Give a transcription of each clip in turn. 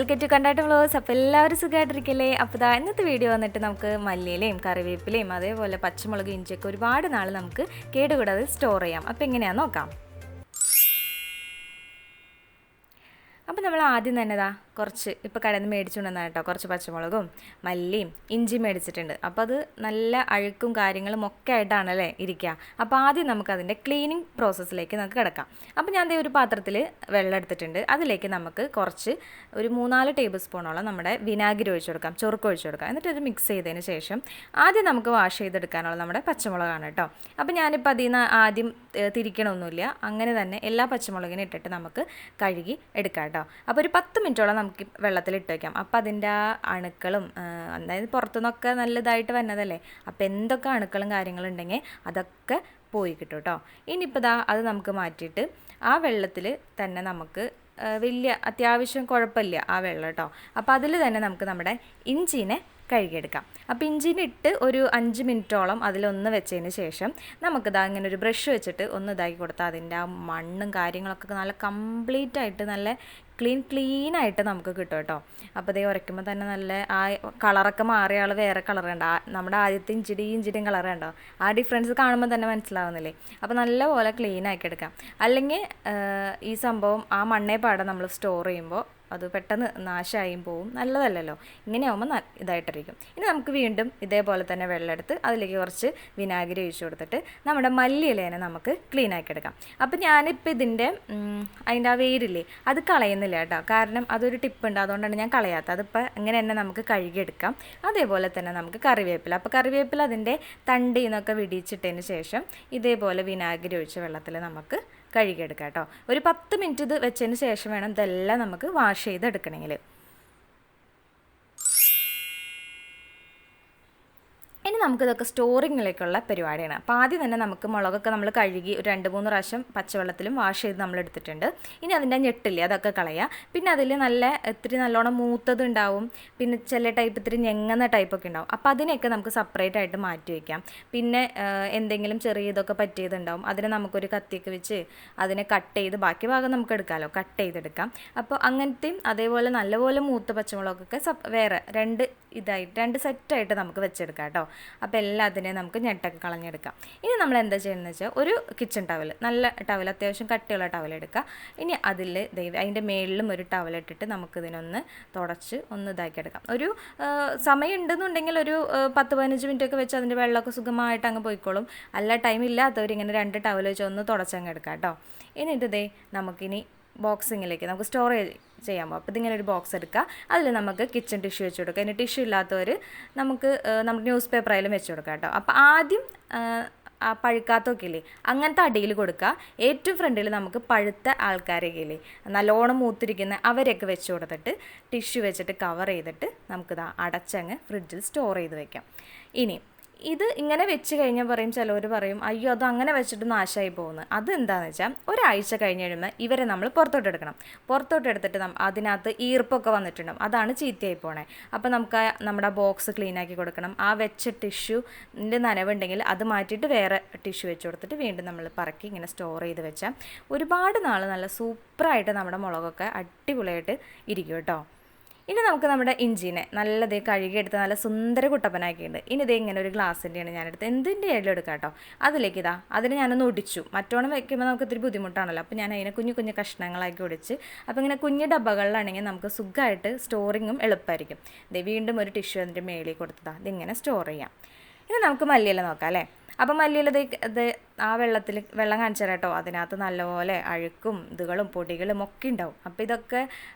Welcome to കണ്ടാട്ട് vlogs. അപ്പോൾ എല്ലാവരും സുഖമായിട്ടിരിക്കല്ലേ? അപ്പോൾ ഇന്നത്തെ വീഡിയോ വന്നിട്ട് നമുക്ക് മല്ലിയിലയും കറിവേപ്പിലയും അതേപോലെ പച്ചമുളക് ഇഞ്ചിയൊക്കെ ഒരുപാട് നാൾ നമുക്ക് കേടുകൂടാതെ സ്റ്റോർ ചെയ്യാം. അപ്പോൾ എങ്ങനെയാണെന്ന് നോക്കാം. അപ്പോൾ നമ്മൾ ആദ്യം തന്നെ കുറച്ച് ഇപ്പോൾ കടയിൽ നിന്ന് മേടിച്ചുകൊണ്ടുവന്നാൽ കേട്ടോ, കുറച്ച് പച്ചമുളകും മല്ലിയും ഇഞ്ചിയും മേടിച്ചിട്ടുണ്ട്. അപ്പോൾ അത് നല്ല അഴുക്കും കാര്യങ്ങളും ഒക്കെ ആയിട്ടാണല്ലേ ഇരിക്കുക. അപ്പോൾ ആദ്യം നമുക്കതിൻ്റെ ക്ലീനിങ് പ്രോസസ്സിലേക്ക് നമുക്ക് കിടക്കാം. അപ്പോൾ ഞാൻ ഒരു പാത്രത്തിൽ വെള്ളം എടുത്തിട്ടുണ്ട്. അതിലേക്ക് നമുക്ക് കുറച്ച് ഒരു 3-4 ടേബിൾ സ്പൂണോളം നമ്മുടെ വിനാഗിരി ഒഴിച്ചു കൊടുക്കാം, ചൊറുക്ക് ഒഴിച്ചു കൊടുക്കാം. എന്നിട്ട് ഇത് മിക്സ് ചെയ്തതിന് ശേഷം ആദ്യം നമുക്ക് വാഷ് ചെയ്തെടുക്കാനുള്ള നമ്മുടെ പച്ചമുളകാണ് കേട്ടോ. അപ്പോൾ ഞാനിപ്പോൾ അതിൽ നിന്ന് ആദ്യം തിരിക്കണമൊന്നുമില്ല, അങ്ങനെ തന്നെ എല്ലാ പച്ചമുളകിനും ഇട്ടിട്ട് നമുക്ക് കഴുകി എടുക്കാം കേട്ടോ. അപ്പോൾ ഒരു 10 മിനിറ്റോളം നമുക്ക് വെള്ളത്തിലിട്ട് വയ്ക്കാം. അപ്പോൾ അതിൻ്റെ ആ അണുക്കളും, അതായത് പുറത്തുനിന്നൊക്കെ നല്ലതായിട്ട് വന്നതല്ലേ, അപ്പോൾ എന്തൊക്കെ അണുക്കളും കാര്യങ്ങളും ഉണ്ടെങ്കിൽ അതൊക്കെ പോയി കിട്ടും കേട്ടോ. ഇനിയിപ്പോൾ അത് നമുക്ക് മാറ്റിയിട്ട് ആ വെള്ളത്തിൽ തന്നെ നമുക്ക് വലിയ അത്യാവശ്യം കുഴപ്പമില്ല ആ വെള്ളം കേട്ടോ. അപ്പോൾ അതിൽ തന്നെ നമുക്ക് നമ്മുടെ ഇഞ്ചിനെ കഴുകിയെടുക്കാം. അപ്പോൾ ഇഞ്ചിനെ ഇട്ട് ഒരു 5 മിനിറ്റോളം അതിലൊന്ന് വെച്ചതിന് ശേഷം നമുക്കിതാ ഇങ്ങനെ ഒരു ബ്രഷ് വെച്ചിട്ട് ഒന്ന് ഇതാക്കി കൊടുത്താൽ അതിൻ്റെ ആ മണ്ണും കാര്യങ്ങളൊക്കെ നല്ല കംപ്ലീറ്റ് ആയിട്ട് നല്ല ക്ലീനായിട്ട് നമുക്ക് കിട്ടും കേട്ടോ. അപ്പോൾ ഇതേ ഉരയ്ക്കുമ്പോൾ തന്നെ നല്ല ആ കളറൊക്കെ മാറിയ ആൾ വേറെ കളർ കണ്ടോ, നമ്മുടെ ആദ്യത്തെ ഇഞ്ചിടിയും കളർ കണ്ടോ, ആ ഡിഫറൻസ് കാണുമ്പോൾ തന്നെ മനസ്സിലാവുന്നില്ലേ. അപ്പോൾ നല്ലപോലെ ക്ലീൻ ആക്കി എടുക്കാം. അല്ലെങ്കിൽ ഈ സംഭവം ആ മണ്ണേ പാടെ നമ്മൾ സ്റ്റോർ ചെയ്യുമ്പോൾ അത് പെട്ടെന്ന് നാശമായും പോവും, നല്ലതല്ലല്ലോ. ഇങ്ങനെയാവുമ്പോൾ ഇതായിട്ടിരിക്കും. ഇനി നമുക്ക് വീണ്ടും ഇതേപോലെ തന്നെ വെള്ളം എടുത്ത് അതിലേക്ക് കുറച്ച് വിനാഗിരി ഒഴിച്ചു കൊടുത്തിട്ട് നമ്മുടെ മല്ലിയിലേനെ നമുക്ക് ക്ലീൻ ആക്കി എടുക്കാം. അപ്പോൾ ഞാനിപ്പോൾ അതിൻ്റെ ആ വേരില്ലേ അത് കളയുന്നില്ല കേട്ടോ, കാരണം അതൊരു ടിപ്പുണ്ട്, അതുകൊണ്ടാണ് ഞാൻ കളയാത്തത്. അതിപ്പോൾ ഇങ്ങനെ തന്നെ നമുക്ക് കഴുകിയെടുക്കാം. അതേപോലെ തന്നെ നമുക്ക് കറിവേപ്പില, അപ്പോൾ കറിവേപ്പില അതിൻ്റെ തണ്ടിൽ നിന്നൊക്കെ വിടിയിച്ചിട്ടതിന് ശേഷം ഇതേപോലെ വിനാഗിരി ഒഴിച്ച വെള്ളത്തിൽ നമുക്ക് കഴുകിയെടുക്കാം കേട്ടോ. ഒരു 10 മിനിറ്റ് ഇത് വെച്ചതിന് ശേഷം വേണം ഇതെല്ലാം നമുക്ക് വാഷ് ചെയ്തെടുക്കണമെങ്കിൽ. ഇനി നമുക്കിതൊക്കെ സ്റ്റോറിങ്ങിലേക്കുള്ള പരിപാടിയാണ്. അപ്പോൾ ആദ്യം തന്നെ നമുക്ക് മുളകൊക്കെ നമ്മൾ കഴുകി ഒരു 2-3 പ്രാവശ്യം പച്ചവെള്ളത്തിലും വാഷ് ചെയ്ത് നമ്മൾ എടുത്തിട്ടുണ്ട്. ഇനി അതിൻ്റെ ഞെട്ടില്ലേ അതൊക്കെ കളയുക. പിന്നെ അതിൽ ഇത്തിരി നല്ലോണം മൂത്തത് ഉണ്ടാവും, പിന്നെ ചില ടൈപ്പ് ഇത്തിരി ഞെങ്ങുന്ന ടൈപ്പൊക്കെ ഉണ്ടാവും. അപ്പോൾ അതിനെയൊക്കെ നമുക്ക് സെപ്പറേറ്റ് ആയിട്ട് മാറ്റി വയ്ക്കാം. പിന്നെ എന്തെങ്കിലും ചെറിയ ഇതൊക്കെ പറ്റിയതുണ്ടാവും, അതിനെ നമുക്കൊരു കത്തിയൊക്കെ വെച്ച് അതിനെ കട്ട് ചെയ്ത് ബാക്കി ഭാഗം നമുക്ക് എടുക്കാമല്ലോ, കട്ട് ചെയ്തെടുക്കാം. അപ്പോൾ അങ്ങനത്തെയും അതേപോലെ നല്ലപോലെ മൂത്ത പച്ചമുളകൊക്കെ വേറെ 2 സെറ്റായിട്ട് നമുക്ക് വെച്ചെടുക്കാം കേട്ടോ. അപ്പോൾ എല്ലാത്തിനെയും നമുക്ക് ഞെട്ടൊക്കെ കളഞ്ഞെടുക്കാം. ഇനി നമ്മൾ എന്താ ചെയ്യുന്നത് വെച്ചാൽ ഒരു കിച്ചൺ ടവൽ, നല്ല ടവൽ, അത്യാവശ്യം കട്ടിയുള്ള ടവൽ എടുക്കുക. ഇനി അതിൽ അതിൻ്റെ മേളിലും ഒരു ടവൽ ഇട്ടിട്ട് നമുക്കിതിനൊന്ന് തുടച്ച് ഒന്ന് ഇതാക്കിയെടുക്കാം. ഒരു സമയം ഉണ്ടെന്നുണ്ടെങ്കിൽ ഒരു 10-15 മിനിറ്റൊക്കെ വെച്ച് അതിൻ്റെ വെള്ളമൊക്കെ സുഖമായിട്ട് അങ്ങ് പോയിക്കോളും. അല്ല ടൈം ഇല്ലാത്തവരിങ്ങനെ 2 ടവൽ വെച്ച് ഒന്ന് തുടച്ചങ്ങ് എടുക്കാം കേട്ടോ. എന്നിട്ട് നമുക്കിനി ബോക്സിങ്ങിലേക്ക് നമുക്ക് സ്റ്റോർ ചെയ്യാൻ പോകും. അപ്പോൾ ഇതിങ്ങനെ ഒരു ബോക്സ് എടുക്കുക, അതിൽ നമുക്ക് കിച്ചൺ ടിഷ്യൂ വെച്ച് കൊടുക്കുക. ഇനി ടിഷ്യൂ ഇല്ലാത്തവർ നമുക്ക് ന്യൂസ് പേപ്പറായാലും വെച്ച് കൊടുക്കാം കേട്ടോ. അപ്പോൾ ആദ്യം ആ പഴുക്കാത്തൊക്കെ ഇല്ലേ അങ്ങനത്തെ അടിയിൽ കൊടുക്കുക. ഏറ്റവും ഫ്രണ്ടിൽ നമുക്ക് പഴുത്ത ആൾക്കാരൊക്കെ ഇല്ലേ നല്ലോണം മൂത്തിരിക്കുന്ന അവരെയൊക്കെ വെച്ച് കൊടുത്തിട്ട് ടിഷ്യൂ വെച്ചിട്ട് കവർ ചെയ്തിട്ട് നമുക്കിതാ അടച്ചങ്ങ് ഫ്രിഡ്ജിൽ സ്റ്റോർ ചെയ്ത് വയ്ക്കാം. ഇനി ഇത് ഇങ്ങനെ വെച്ച് കഴിഞ്ഞാൽ ചിലവർ പറയും അയ്യോ അത് അങ്ങനെ വെച്ചിട്ട് നാശമായി പോകുന്നത്. അതെന്താണെന്ന് വെച്ചാൽ ഒരാഴ്ച കഴിഞ്ഞ് കഴിയുമ്പോൾ ഇവരെ നമ്മൾ പുറത്തോട്ടെടുക്കണം. പുറത്തോട്ടെടുത്തിട്ട് അതിനകത്ത് ഈർപ്പൊക്കെ വന്നിട്ടുണ്ടാവും, അതാണ് ചീത്തയായി പോണേ. അപ്പോൾ നമുക്ക് നമ്മുടെ ബോക്സ് ക്ലീൻ ആക്കി കൊടുക്കണം. ആ വെച്ച ടിഷ്യൂൻ്റെ നനവുണ്ടെങ്കിൽ അത് മാറ്റിയിട്ട് വേറെ ടിഷ്യൂ വെച്ച് കൊടുത്തിട്ട് വീണ്ടും നമ്മൾ പറക്കി ഇങ്ങനെ സ്റ്റോർ ചെയ്ത് വെച്ചാൽ ഒരുപാട് നാൾ നല്ല സൂപ്പറായിട്ട് നമ്മുടെ മുളകൊക്കെ അടിപൊളിയായിട്ട് ഇരിക്കും കേട്ടോ. ഇനി നമുക്ക് നമ്മുടെ ഇഞ്ചിനെ നല്ലത് കഴുകിയെടുത്ത് നല്ല സുന്ദര കുട്ടപ്പനാക്കിയിട്ടുണ്ട്. ഇനി ഇങ്ങനെ ഒരു ഗ്ലാസിൻ്റെയാണ് ഞാനെടുത്ത്, എന്തിൻ്റെ ആയാലും എടുക്കാം കേട്ടോ. അതിലേക്ക് അതിനെ ഞാനൊന്ന് ഒടിച്ചു. മറ്റോണം വയ്ക്കുമ്പോൾ നമുക്ക് ഇത്തിരി ബുദ്ധിമുട്ടാണല്ലോ, അപ്പോൾ ഞാൻ അതിനെ കുഞ്ഞു കുഞ്ഞു കഷ്ണങ്ങളാക്കി ഒടിച്ച്. അപ്പോൾ ഇങ്ങനെ കുഞ്ഞു ഡബ്ബകളിലാണെങ്കിൽ നമുക്ക് സുഖമായിട്ട് സ്റ്റോറിങ്ങും എളുപ്പമായിരിക്കും. വീണ്ടും ഒരു ടിഷ്യൂ അതിൻ്റെ മേളിൽ കൊടുത്തതാണ് ഇതിങ്ങനെ സ്റ്റോർ ചെയ്യാം. ഇനി നമുക്ക് മല്ലിയില നോക്കാം അല്ലേ. അപ്പോൾ മല്ലിയില ആ വെള്ളം കാണിച്ചു തരാം കേട്ടോ. അതിനകത്ത് നല്ലപോലെ അഴുക്കും ഇതുകളും പൊടികളും ഒക്കെ ഉണ്ടാവും. അപ്പോൾ ഇതൊക്കെ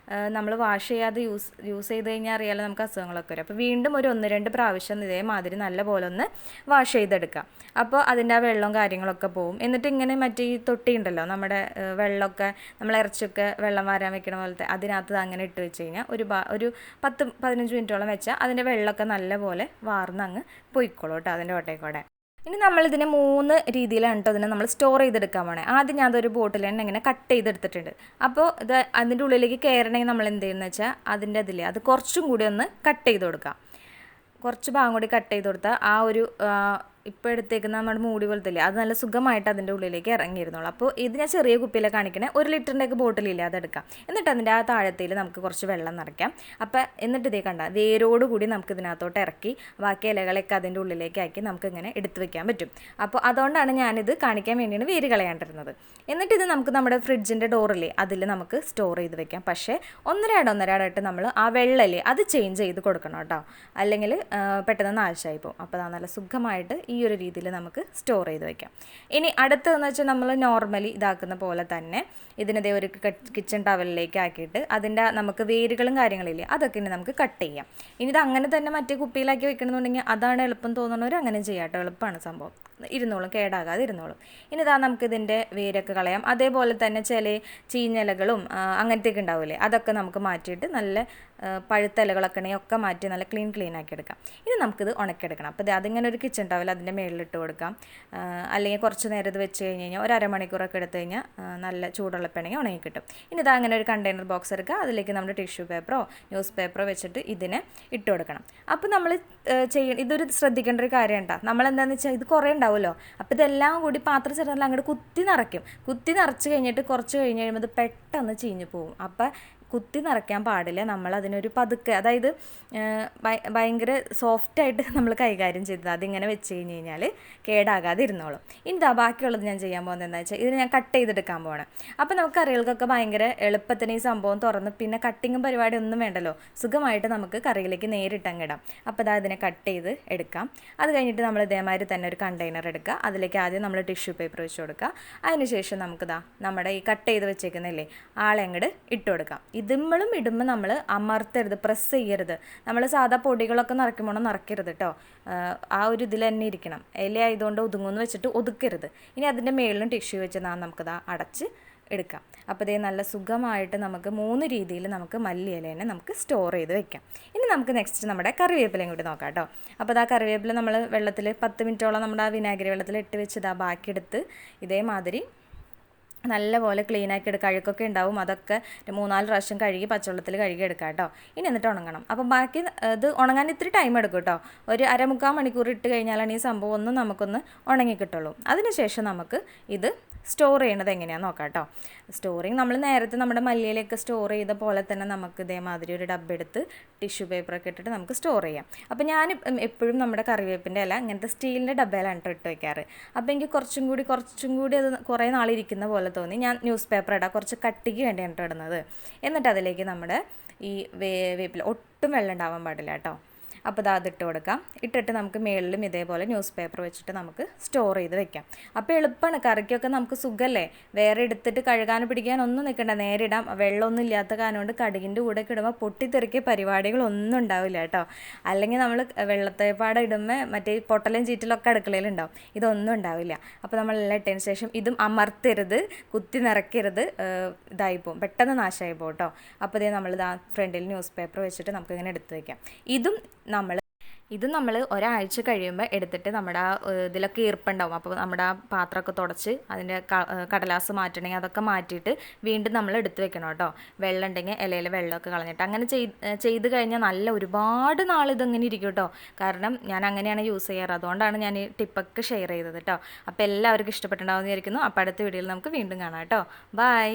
നമ്മൾ വാഷ് ചെയ്യാതെ യൂസ് ചെയ്ത് കഴിഞ്ഞാൽ അറിയാലോ നമുക്ക് അസുഖങ്ങളൊക്കെ വരും. അപ്പോൾ വീണ്ടും ഒരു 1-2 പ്രാവശ്യം ഇതേമാതിരി നല്ലപോലെ ഒന്ന് വാഷ് ചെയ്തെടുക്കുക. അപ്പോൾ അതിൻ്റെ ആ വെള്ളവും കാര്യങ്ങളൊക്കെ പോവും. എന്നിട്ട് ഇങ്ങനെ മറ്റേ ഈ തൊട്ടി ഉണ്ടല്ലോ നമ്മുടെ വെള്ളമൊക്കെ നമ്മൾ ഇറച്ചിയൊക്കെ വെള്ളം വാരാൻ വെക്കണ പോലത്തെ അതിനകത്ത് അങ്ങനെ ഇട്ട് വെച്ച് കഴിഞ്ഞാൽ ഒരു 10-15 മിനിറ്റോളം വെച്ചാൽ അതിൻ്റെ വെള്ളമൊക്കെ നല്ലപോലെ വാർന്നങ്ങ് പോയിക്കോളൂ കേട്ടോ അതിൻ്റെ ഓട്ടേക്കൂടെ. ഇനി നമ്മളിതിനെ 3 രീതിയിലാണ് കേട്ടോ ഇതിനെ നമ്മൾ സ്റ്റോർ ചെയ്തെടുക്കാൻ വേണേ. ആദ്യം ഞാൻ അതൊരു ബോട്ടിൽ തന്നെ ഇങ്ങനെ കട്ട് ചെയ്തെടുത്തിട്ടുണ്ട്. അപ്പോൾ അതിൻ്റെ ഉള്ളിലേക്ക് കയറണമെങ്കിൽ നമ്മൾ എന്ത് ചെയ്യുന്നത് വെച്ചാൽ അതിൻ്റെ അത് കുറച്ചും കൂടി ഒന്ന് കട്ട് ചെയ്ത് കൊടുക്കാം. കുറച്ച് ഭാഗം കൂടി കട്ട് ചെയ്ത് കൊടുത്താൽ ആ ഒരു ഇപ്പോൾ എടുത്തേക്കുന്ന നമ്മുടെ മൂടി പോലത്തെ ഇല്ലേ, അത് നല്ല സുഖമായിട്ട് അതിൻ്റെ ഉള്ളിലേക്ക് ഇറങ്ങിയിരുന്നുള്ളൂ. അപ്പോൾ ഇത് ഞാൻ ചെറിയ കുപ്പിയിലെ കാണിക്കണേ, 1 ലിറ്ററിൻ്റെയൊക്കെ ബോട്ടിലില്ലേ അതെടുക്കാം. എന്നിട്ട് അതിൻ്റെ ആ താഴത്തേൽ നമുക്ക് കുറച്ച് വെള്ളം നിറയ്ക്കാം. അപ്പോൾ എന്നിട്ട് ഇതേ കണ്ട വേരോട് കൂടി നമുക്ക് ഇതിനകത്തോട്ട് ഇറക്കി ബാക്കി ഇലകളൊക്കെ അതിൻ്റെ ഉള്ളിലേക്ക് ആക്കി നമുക്കിങ്ങനെ എടുത്ത് വെക്കാൻ പറ്റും. അപ്പോൾ അതുകൊണ്ടാണ് ഞാനിത് കാണിക്കാൻ വേണ്ടിയാണ് വേര് കളയാണ്ടിരുന്നത്. എന്നിട്ട് ഇത് നമുക്ക് നമ്മുടെ ഫ്രിഡ്ജിൻ്റെ ഡോറില്ലേ അതിൽ നമുക്ക് സ്റ്റോർ ചെയ്ത് വെക്കാം. പക്ഷേ ഒന്നരാടായിട്ട് നമ്മൾ ആ വെള്ളമില്ലേ അത് ചേഞ്ച് ചെയ്ത് കൊടുക്കണം കേട്ടോ, അല്ലെങ്കിൽ പെട്ടെന്ന് നാശമായി പോകും. അപ്പോൾ അത് നല്ല സുഖമായിട്ട് ഈ ഒരു രീതിയിൽ നമുക്ക് സ്റ്റോർ ചെയ്ത് വയ്ക്കാം. ഇനി അടുത്തതെന്ന് വെച്ചാൽ നമ്മൾ നോർമലി ഇതാക്കുന്ന പോലെ തന്നെ ഇതിനതേ ഒരു കിച്ചൺ ടവലിലേക്ക് ആക്കിയിട്ട് അതിൻ്റെ നമുക്ക് വേരുകളും കാര്യങ്ങളില്ലേ അതൊക്കെ ഇനി നമുക്ക് കട്ട് ചെയ്യാം. ഇനി ഇത് അങ്ങനെ തന്നെ മറ്റേ കുപ്പിയിലാക്കി വെക്കണമെന്നുണ്ടെങ്കിൽ അതാണ് എളുപ്പം തോന്നുന്നവർ അങ്ങനെ ചെയ്യാം കേട്ടോ, എളുപ്പമാണ് സംഭവം, ഇരുന്നോളും, കേടാകാതെ ഇരുന്നോളും. ഇനി ഇതാ നമുക്കിതിൻ്റെ വേരൊക്കെ കളയാം. അതേപോലെ തന്നെ ചില ചീഞ്ഞലകളും അങ്ങനത്തെയൊക്കെ ഉണ്ടാവില്ലേ അതൊക്കെ നമുക്ക് മാറ്റിയിട്ട് നല്ല പഴുത്ത ഇലകളൊക്കെ ഉണ്ടെങ്കിൽ ഒക്കെ മാറ്റി നല്ല ക്ലീൻ ആക്കി എടുക്കാം. ഇനി നമുക്കിത് ഉണക്കിയെടുക്കണം. അപ്പോൾ അതിങ്ങനെ ഒരു കിച്ചൺ ടവൽ അതിൻ്റെ മേളിലിട്ട് കൊടുക്കാം. അല്ലെങ്കിൽ കുറച്ച് നേരം ഇത് വെച്ച് കഴിഞ്ഞ് കഴിഞ്ഞാൽ ഒരു അരമണിക്കൂറൊക്കെ എടുത്തു കഴിഞ്ഞാൽ നല്ല ചൂടുള്ളപ്പാണെങ്കിൽ ഉണങ്ങി കിട്ടും. ഇനി ഇതാ അങ്ങനെ ഒരു കണ്ടെയ്നർ ബോക്സ് എടുക്കുക, അതിലേക്ക് നമ്മൾ ടിഷ്യൂ പേപ്പറോ ന്യൂസ് പേപ്പറോ വെച്ചിട്ട് ഇതിനെ ഇട്ട് കൊടുക്കണം. അപ്പോൾ നമ്മൾ ഇതൊരു ശ്രദ്ധിക്കേണ്ട ഒരു കാര്യം ഉണ്ടാ, നമ്മളെന്താണെന്ന് വെച്ചാൽ ഇത് കുറേ ഉണ്ടാവുമല്ലോ, അപ്പോൾ ഇതെല്ലാം കൂടി പാത്രം ചെറുതല്ല അങ്ങോട്ട് കുത്തി നിറച്ച് കഴിഞ്ഞിട്ട് കുറച്ച് കഴിഞ്ഞ് കഴിയുമ്പോൾ ഇത് പെട്ടെന്ന് ചീഞ്ഞു പോകും. അപ്പോൾ കുത്തി നിറയ്ക്കാൻ പാടില്ല, നമ്മളതിനൊരു പതുക്കെ, അതായത് ഭയങ്കര സോഫ്റ്റായിട്ട് നമ്മൾ കൈകാര്യം ചെയ്തത് അതിങ്ങനെ വെച്ച് കഴിഞ്ഞ് കഴിഞ്ഞാൽ കേടാകാതെ ഇരുന്നോളും. ഇനി ഇതാ ബാക്കിയുള്ളത് ഞാൻ ചെയ്യാൻ പോകുന്നത് എന്താ വെച്ചാൽ ഇതിന് ഞാൻ കട്ട് ചെയ്തെടുക്കാൻ പോകണം. അപ്പോൾ നമുക്ക് കറികൾക്കൊക്കെ ഭയങ്കര എളുപ്പത്തിന് ഈ സംഭവം തുറന്ന് പിന്നെ കട്ടിങ്ങും പരിപാടി ഒന്നും വേണ്ടല്ലോ, സുഖമായിട്ട് നമുക്ക് കറിയിലേക്ക് നേരിട്ടങ്ങിടാം. അപ്പോൾ ഇതാ ഇതിനെ കട്ട് ചെയ്ത് എടുക്കാം. അത് കഴിഞ്ഞിട്ട് നമ്മൾ ഇതേമാതിരി തന്നെ ഒരു കണ്ടെയ്നർ എടുക്കുക, അതിലേക്ക് ആദ്യം നമ്മൾ ടിഷ്യൂ പേപ്പർ വെച്ച് കൊടുക്കുക. അതിനുശേഷം നമുക്കിതാ നമ്മുടെ ഈ കട്ട് ചെയ്ത് വെച്ചേക്കുന്നില്ലേ ആളെ അങ്ങോട്ട് ഇട്ട് കൊടുക്കാം. ഇടുമ്പോഴും നമ്മൾ അമർത്തരുത്, പ്രസ് ചെയ്യരുത്. നമ്മൾ സാധാ പൊടികളൊക്കെ നിറയ്ക്കുമ്പോൾ നിറയ്ക്കരുത് കേട്ടോ, ആ ഒരു ഇതിൽ തന്നെ ഇരിക്കണം. ഇല ആയതുകൊണ്ട് ഒതുങ്ങുമെന്ന് വെച്ചിട്ട് ഒതുക്കരുത്. ഇനി അതിൻ്റെ മേളിലും ടിഷ്യൂ വെച്ച് നമുക്കിതാ അടച്ച് എടുക്കാം. അപ്പോൾ ഇതേ നല്ല സുഖമായിട്ട് നമുക്ക് 3 രീതിയിൽ നമുക്ക് മല്ലിയിലേനെ നമുക്ക് സ്റ്റോർ ചെയ്ത് വെക്കാം. ഇനി നമുക്ക് നെക്സ്റ്റ് നമ്മുടെ കറിവേപ്പിലയും കൂടി നോക്കാം കേട്ടോ. അപ്പോൾ ആ കറിവേപ്പില നമ്മൾ വെള്ളത്തിൽ 10 മിനിറ്റോളം നമ്മുടെ ആ വിനാഗിരി വെള്ളത്തിൽ ഇട്ട് വെച്ച് ഇതാ ബാക്കിയെടുത്ത് ഇതേമാതിരി നല്ലപോലെ ക്ലീനാക്കി എടുക്കുക. അഴുക്കൊക്കെ ഉണ്ടാവും, അതൊക്കെ 3-4 പ്രാവശ്യം കഴുകി പച്ചവെള്ളത്തിൽ കഴുകി എടുക്കാം കേട്ടോ. ഇനി എന്നിട്ട് ഉണങ്ങണം. അപ്പം ബാക്കി ഇത് ഉണങ്ങാൻ ഇത്തിരി ടൈം എടുക്കും കേട്ടോ, ഒരു 1/4 മണിക്കൂർ ഇട്ട് കഴിഞ്ഞാലാണ് ഈ സംഭവം ഒന്ന് നമുക്കൊന്ന് ഉണങ്ങി കിട്ടുള്ളൂ. അതിനുശേഷം നമുക്ക് ഇത് സ്റ്റോർ ചെയ്യണത് എങ്ങനെയാണെന്ന് നോക്കാം കേട്ടോ. സ്റ്റോറിങ് നമ്മൾ നേരത്തെ നമ്മുടെ മല്ലിയിലൊക്കെ സ്റ്റോർ ചെയ്ത പോലെ തന്നെ നമുക്ക് ഇതേമാതിരി ഒരു ഡബ്ബ എടുത്ത് ടിഷ്യൂ പേപ്പറൊക്കെ ഇട്ടിട്ട് നമുക്ക് സ്റ്റോർ ചെയ്യാം. അപ്പോൾ ഞാൻ എപ്പോഴും നമ്മുടെ കറിവേപ്പിൻ്റെ ഇല ഇങ്ങനത്തെ സ്റ്റീലിൻ്റെ ഡബ്ബയിലാണ് ഇട്ട് വയ്ക്കാറ്. അപ്പോൾ എനിക്ക് കുറച്ചും കൂടി അത് കുറേ നാളിരിക്കുന്ന പോലെ തോന്നി. ഞാൻ ന്യൂസ് പേപ്പർ ഇടാം, കുറച്ച് കട്ടിക്ക് വേണ്ടിയാണ് ഇടുന്നത്. എന്നിട്ട് അതിലേക്ക് നമ്മുടെ ഈ വേപ്പില ഒട്ടും വെള്ളം ഉണ്ടാവാൻ പാടില്ല കേട്ടോ. അപ്പോൾ അതിട്ട് കൊടുക്കാം. ഇട്ടിട്ട് നമുക്ക് മേളിലും ഇതേപോലെ ന്യൂസ് പേപ്പർ വെച്ചിട്ട് നമുക്ക് സ്റ്റോർ ചെയ്ത് വെക്കാം. അപ്പോൾ എളുപ്പമാണ്, കറിക്കൊക്കെ നമുക്ക് സുഖമല്ലേ, വേറെ എടുത്തിട്ട് കഴുകാനും പിടിക്കാനൊന്നും നിൽക്കണ്ട, നേരെ ഇടാം. വെള്ളമൊന്നും ഇല്ലാത്ത കാരണം കൊണ്ട് കടുകിൻ്റെ കൂടെ ഇടുമ്പോൾ പൊട്ടിത്തെറിക്കിയ പരിപാടികളൊന്നും ഉണ്ടാവില്ല കേട്ടോ. അല്ലെങ്കിൽ നമ്മൾ വെള്ളത്തേപ്പാടെ ഇടുമ്പോൾ മറ്റേ പൊട്ടലും ചീറ്റലൊക്കെ അടുക്കളയിലുണ്ടാവും, ഇതൊന്നും ഉണ്ടാവില്ല. അപ്പോൾ നമ്മളെല്ലാം ഇട്ടതിന് ശേഷം ഇതും അമർത്തരുത്, കുത്തി നിറയ്ക്കരുത്, ഇതായിപ്പോവും, പെട്ടെന്ന് നാശമായി പോകും കേട്ടോ. അപ്പോൾ ഇതേ നമ്മൾ ഫ്രണ്ടിൽ ന്യൂസ് പേപ്പർ വെച്ചിട്ട് നമുക്കിങ്ങനെ എടുത്ത് വയ്ക്കാം. ഇത് നമ്മൾ ഒരാഴ്ച കഴിയുമ്പോൾ എടുത്തിട്ട് നമ്മുടെ ആ ഇതിലൊക്കെ ഈർപ്പുണ്ടാവും, അപ്പോൾ നമ്മുടെ ആ പാത്രമൊക്കെ തുടച്ച് അതിൻ്റെ കടലാസ് മാറ്റണമെങ്കിൽ അതൊക്കെ മാറ്റിയിട്ട് വീണ്ടും നമ്മൾ എടുത്ത് വെക്കണം കേട്ടോ. വെള്ളം ഉണ്ടെങ്കിൽ ഇലയിൽ വെള്ളമൊക്കെ കളഞ്ഞിട്ട് അങ്ങനെ ചെയ്ത് കഴിഞ്ഞാൽ നല്ല ഒരുപാട് നാൾ ഇതങ്ങനെ ഇരിക്കും കേട്ടോ. കാരണം ഞാൻ അങ്ങനെയാണ് യൂസ് ചെയ്യാറ്, അതുകൊണ്ടാണ് ഞാൻ ഈ ടിപ്പൊക്കെ ഷെയർ ചെയ്തത് കേട്ടോ. അപ്പോൾ എല്ലാവർക്കും ഇഷ്ടപ്പെട്ടിട്ടുണ്ടാവുമെന്ന് വിചാരിക്കുന്നു. അപ്പോൾ അടുത്ത വീഡിയോയിൽ നമുക്ക് വീണ്ടും കാണാം കേട്ടോ. ബൈ.